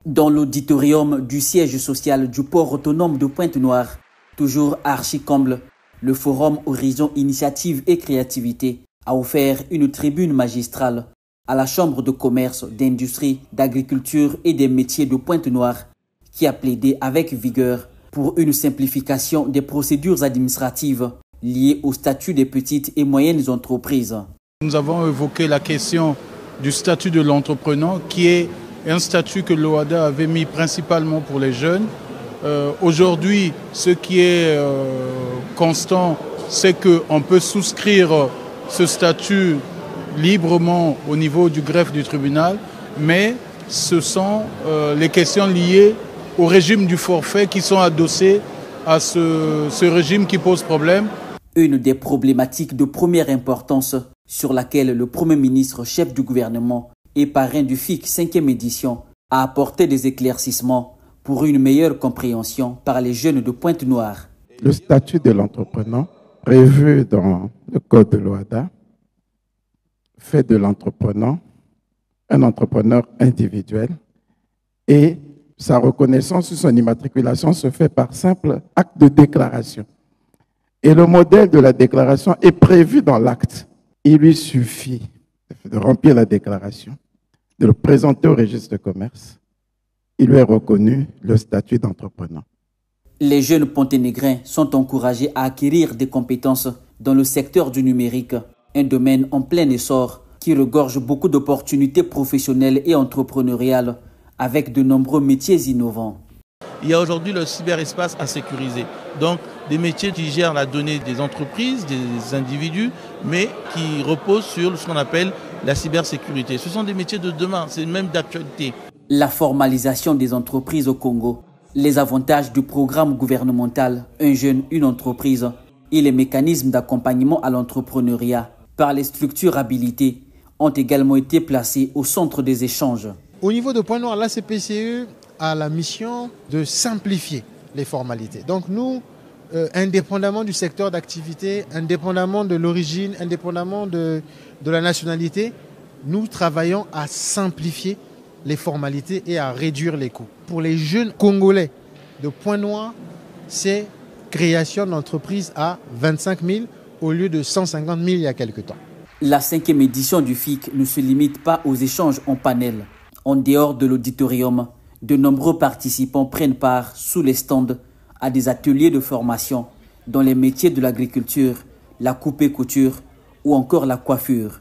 Dans l'auditorium du siège social du port autonome de Pointe-Noire, toujours archi-comble, le forum Horizon Initiative et Créativité a offert une tribune magistrale à la Chambre de commerce, d'industrie, d'agriculture et des métiers de Pointe-Noire, qui a plaidé avec vigueur pour une simplification des procédures administratives liées au statut des petites et moyennes entreprises. Nous avons évoqué la question du statut de l'entrepreneur, qui est un statut que l'OHADA avait mis principalement pour les jeunes. Aujourd'hui, ce qui est constant, c'est qu'on peut souscrire ce statut librement au niveau du greffe du tribunal, mais ce sont les questions liées au régime du forfait qui sont adossées à ce régime qui pose problème. Une des problématiques de première importance sur laquelle le Premier ministre, chef du gouvernement et parrain du FIC 5e édition, a apporté des éclaircissements pour une meilleure compréhension par les jeunes de Pointe-Noire. Le statut de l'entrepreneur, prévu dans le code de l'OHADA, fait de l'entrepreneur un entrepreneur individuel et sa reconnaissance ou son immatriculation se fait par simple acte de déclaration. Et le modèle de la déclaration est prévu dans l'acte. Il lui suffit de remplir la déclaration, de le présenter au registre de commerce. Il lui est reconnu le statut d'entrepreneur. Les jeunes ponténégrins sont encouragés à acquérir des compétences dans le secteur du numérique, un domaine en plein essor qui regorge beaucoup d'opportunités professionnelles et entrepreneuriales avec de nombreux métiers innovants. Il y a aujourd'hui le cyberespace à sécuriser. Donc, des métiers qui gèrent la donnée des entreprises, des individus, mais qui reposent sur ce qu'on appelle la cybersécurité. Ce sont des métiers de demain, c'est même d'actualité. La formalisation des entreprises au Congo, les avantages du programme gouvernemental Un jeune, une entreprise et les mécanismes d'accompagnement à l'entrepreneuriat par les structures habilitées ont également été placés au centre des échanges. Au niveau de Pointe-Noire, la CPCE a la mission de simplifier les formalités. Donc nous, indépendamment du secteur d'activité, indépendamment de l'origine, indépendamment de la nationalité, nous travaillons à simplifier les formalités et à réduire les coûts. Pour les jeunes Congolais de Pointe-Noire, c'est création d'entreprise à 25 000 au lieu de 150 000 il y a quelque temps. La 5e édition du FIC ne se limite pas aux échanges en panel. En dehors de l'auditorium, de nombreux participants prennent part sous les stands à des ateliers de formation dans les métiers de l'agriculture, la coupe et couture ou encore la coiffure.